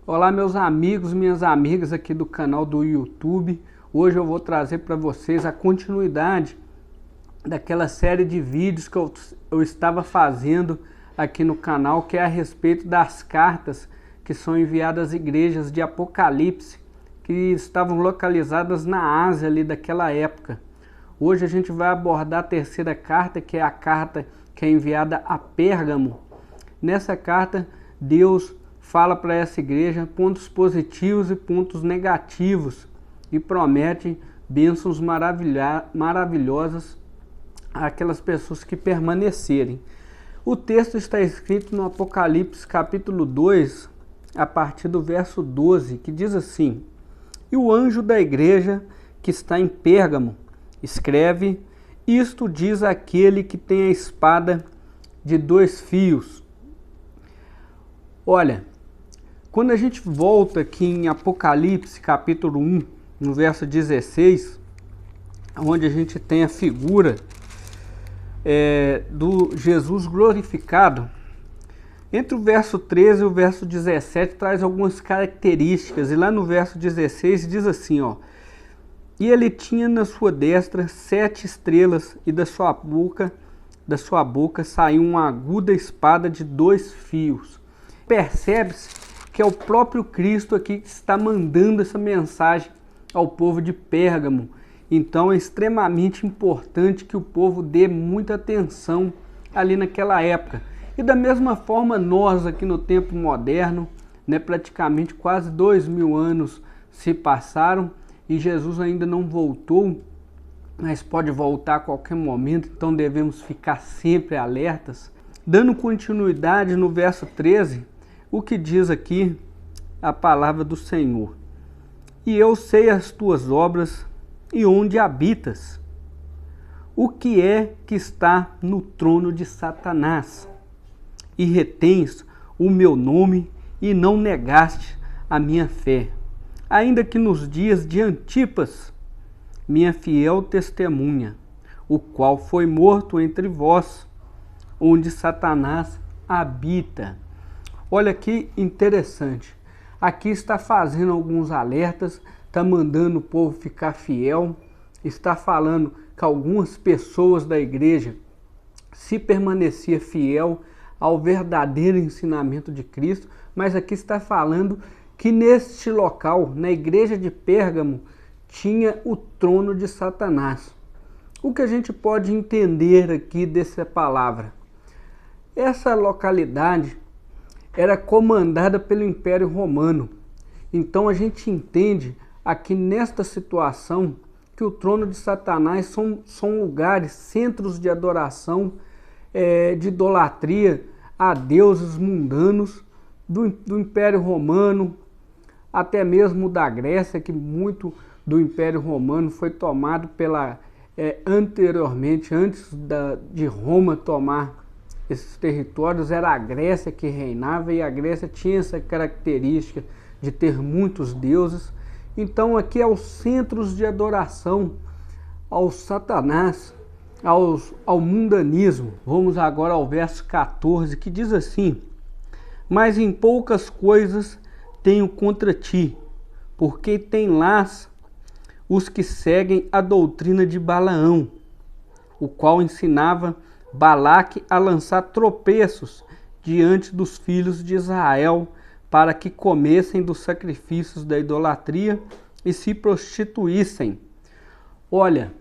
Olá meus amigos, minhas amigas aqui do canal do YouTube. Hoje eu vou trazer para vocês a continuidade daquela série de vídeos que eu estava fazendo aqui no canal, que é a respeito das cartas que são enviadas às igrejas de Apocalipse, que estavam localizadas na Ásia ali daquela época. Hoje a gente vai abordar a terceira carta, que é a carta que é enviada a Pérgamo. Nessa carta, Deus fala para essa igreja pontos positivos e pontos negativos e promete bênçãos maravilhosas àquelas pessoas que permanecerem. O texto está escrito no Apocalipse capítulo 2, a partir do verso 12, que diz assim: E o anjo da igreja que está em Pérgamo escreve: Isto diz aquele que tem a espada de dois fios. Olha, quando a gente volta aqui em Apocalipse capítulo 1, no verso 16, onde a gente tem a figura do Jesus glorificado, entre o verso 13 e o verso 17 traz algumas características, e lá no verso 16 diz assim, ó: E ele tinha na sua destra 7 estrelas, e da sua boca saiu uma aguda espada de 2 fios. Percebe-se que é o próprio Cristo aqui que está mandando essa mensagem ao povo de Pérgamo. Então é extremamente importante que o povo dê muita atenção ali naquela época. E da mesma forma nós aqui no tempo moderno, praticamente quase 2000 anos se passaram e Jesus ainda não voltou, mas pode voltar a qualquer momento, então devemos ficar sempre alertas. Dando continuidade no verso 13, o que diz aqui a palavra do Senhor: E eu sei as tuas obras e onde habitas, o que é que está no trono de Satanás, e retens o meu nome e não negaste a minha fé, ainda que nos dias de Antipas, minha fiel testemunha, o qual foi morto entre vós, onde Satanás habita. Olha que interessante. Aqui está fazendo alguns alertas, está mandando o povo ficar fiel, está falando que algumas pessoas da igreja, se permanecer fiel ao verdadeiro ensinamento de Cristo, mas aqui está falando que neste local, na igreja de Pérgamo, tinha o trono de Satanás. O que a gente pode entender aqui dessa palavra? Essa localidade era comandada pelo Império Romano. Então a gente entende aqui nesta situação que o trono de Satanás são lugares, centros de adoração, de idolatria a deuses mundanos do Império Romano, até mesmo da Grécia, que muito do Império Romano foi tomado anteriormente, antes de Roma tomar esses territórios, era a Grécia que reinava, e a Grécia tinha essa característica de ter muitos deuses. Então aqui é os centros de adoração ao Satanás, ao mundanismo. Vamos agora ao verso 14, que diz assim: Mas em poucas coisas tenho contra ti, porque tem lá os que seguem a doutrina de Balaão, o qual ensinava Balaque a lançar tropeços diante dos filhos de Israel, para que comessem dos sacrifícios da idolatria e se prostituíssem. Olha,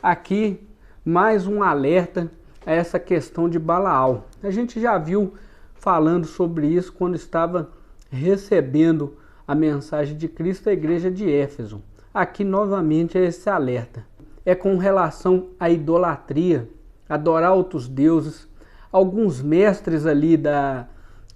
aqui mais um alerta a essa questão de Balaão. A gente já viu falando sobre isso quando estava recebendo a mensagem de Cristo à igreja de Éfeso. Aqui novamente é esse alerta. É com relação à idolatria, adorar outros deuses. Alguns mestres ali da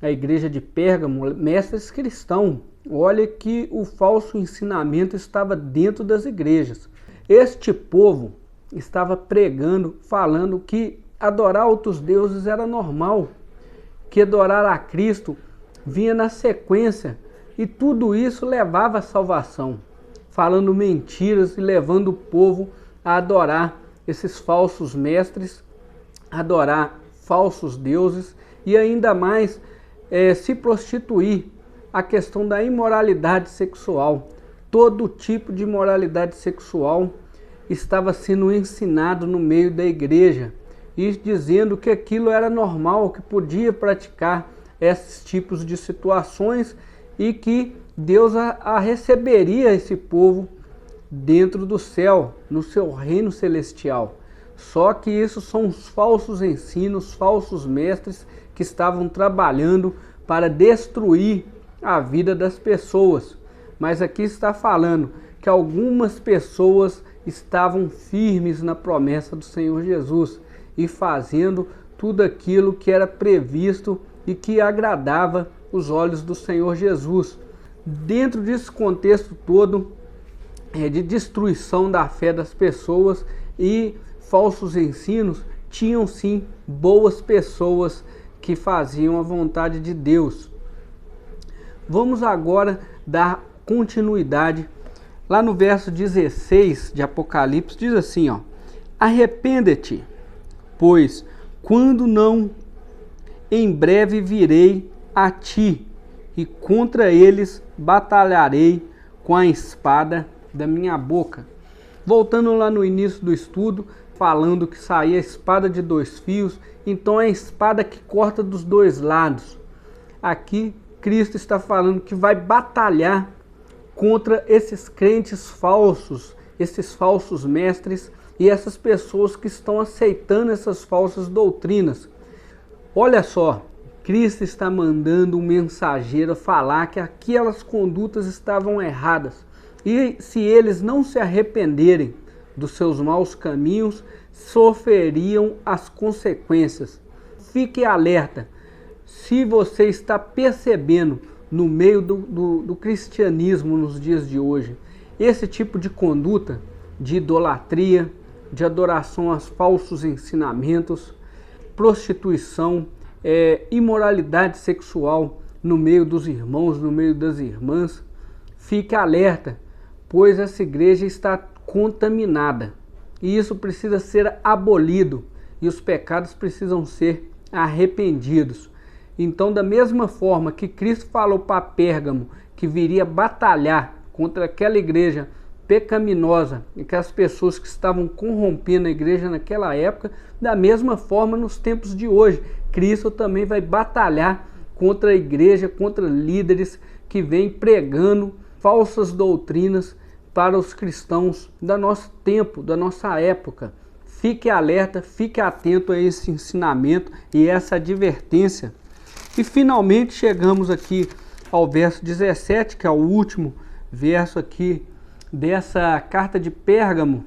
igreja de Pérgamo, mestres cristãos, olha que o falso ensinamento estava dentro das igrejas. Este povo estava pregando, falando que adorar outros deuses era normal, que adorar a Cristo vinha na sequência, e tudo isso levava à salvação, falando mentiras e levando o povo a adorar esses falsos mestres, adorar falsos deuses e ainda mais se prostituir a questão da imoralidade sexual. Todo tipo de imoralidade sexual estava sendo ensinado no meio da igreja, e dizendo que aquilo era normal, que podia praticar esses tipos de situações e que Deus receberia esse povo dentro do céu, no seu reino celestial. Só que isso são os falsos ensinos, falsos mestres que estavam trabalhando para destruir a vida das pessoas. Mas aqui está falando que algumas pessoas estavam firmes na promessa do Senhor Jesus e fazendo tudo aquilo que era previsto e que agradava os olhos do Senhor Jesus. Dentro desse contexto todo de destruição da fé das pessoas e falsos ensinos, tinham sim boas pessoas que faziam a vontade de Deus. Vamos agora dar continuidade. Lá no verso 16 de Apocalipse diz assim, ó: arrepende-te, pois quando não, em breve virei a ti, e contra eles batalharei com a espada da minha boca. Voltando lá no início do estudo, falando que saía a espada de dois fios, então é a espada que corta dos dois lados. Aqui Cristo está falando que vai batalhar contra esses crentes falsos, esses falsos mestres e essas pessoas que estão aceitando essas falsas doutrinas. Olha só, Cristo está mandando um mensageiro falar que aquelas condutas estavam erradas. E se eles não se arrependerem dos seus maus caminhos, sofreriam as consequências. Fique alerta, se você está percebendo no meio do cristianismo nos dias de hoje, esse tipo de conduta de idolatria, de adoração aos falsos ensinamentos, prostituição, imoralidade sexual no meio dos irmãos, no meio das irmãs, fique alerta, pois essa igreja está contaminada e isso precisa ser abolido e os pecados precisam ser arrependidos. Então, da mesma forma que Cristo falou para Pérgamo que viria batalhar contra aquela igreja pecaminosa e que as pessoas que estavam corrompendo a igreja naquela época, da mesma forma nos tempos de hoje, Cristo também vai batalhar contra a igreja, contra líderes que vêm pregando falsas doutrinas para os cristãos do nosso tempo, da nossa época. Fique alerta, fique atento a esse ensinamento e essa advertência. E finalmente chegamos aqui ao verso 17, que é o último verso aqui dessa carta de Pérgamo,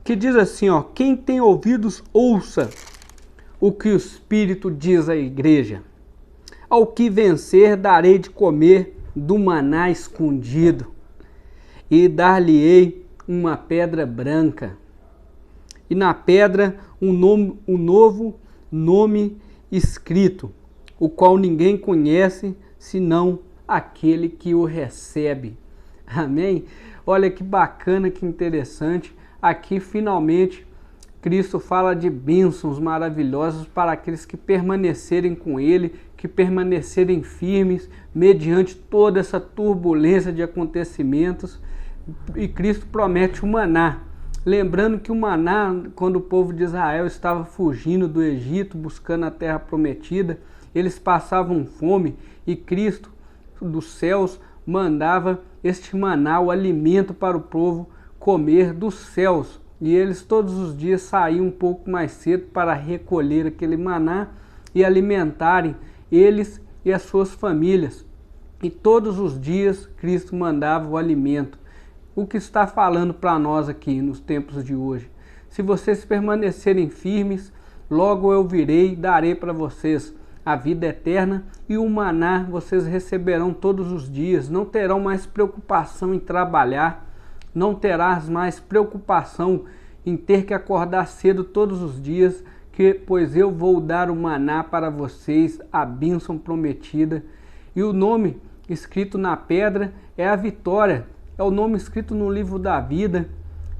que diz assim, ó: quem tem ouvidos, ouça o que o Espírito diz à igreja. Ao que vencer, darei de comer do maná escondido, e dar-lhe-ei uma pedra branca, e na pedra um novo nome escrito, o qual ninguém conhece, senão aquele que o recebe. Amém? Olha que bacana, que interessante. Aqui finalmente Cristo fala de bênçãos maravilhosas para aqueles que permanecerem com Ele, que permanecerem firmes mediante toda essa turbulência de acontecimentos. E Cristo promete o maná. Lembrando que o maná, quando o povo de Israel estava fugindo do Egito, buscando a terra prometida, eles passavam fome e Cristo dos céus mandava este maná, o alimento para o povo comer dos céus. E eles todos os dias saíam um pouco mais cedo para recolher aquele maná e alimentarem eles e as suas famílias. E todos os dias Cristo mandava o alimento. O que está falando para nós aqui nos tempos de hoje? Se vocês permanecerem firmes, logo eu virei e darei para vocês a vida eterna, e o maná vocês receberão todos os dias. Não terão mais preocupação em trabalhar, não terás mais preocupação em ter que acordar cedo todos os dias, pois eu vou dar o maná para vocês, a bênção prometida. E o nome escrito na pedra é a vitória, é o nome escrito no livro da vida,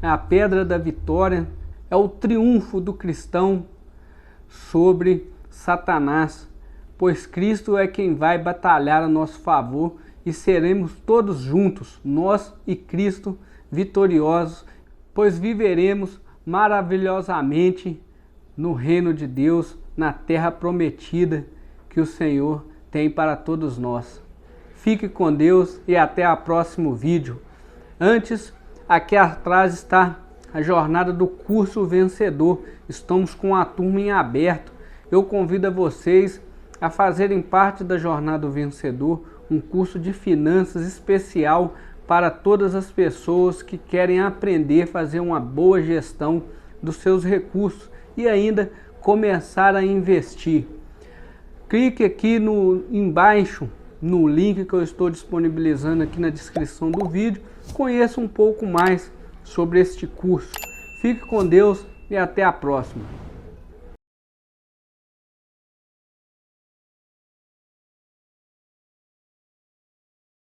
é a pedra da vitória, é o triunfo do cristão sobre Satanás, pois Cristo é quem vai batalhar a nosso favor e seremos todos juntos, nós e Cristo, vitoriosos, pois viveremos maravilhosamente no reino de Deus, na terra prometida que o Senhor tem para todos nós. Fique com Deus e até o próximo vídeo. Antes, aqui atrás está a jornada do curso vencedor. Estamos com a turma em aberto. Eu convido a vocês a fazerem parte da jornada do vencedor, um curso de finanças especial para todas as pessoas que querem aprender a fazer uma boa gestão dos seus recursos e ainda começar a investir. Clique aqui embaixo no link que eu estou disponibilizando aqui na descrição do vídeo. Conheça um pouco mais sobre este curso. Fique com Deus e até a próxima.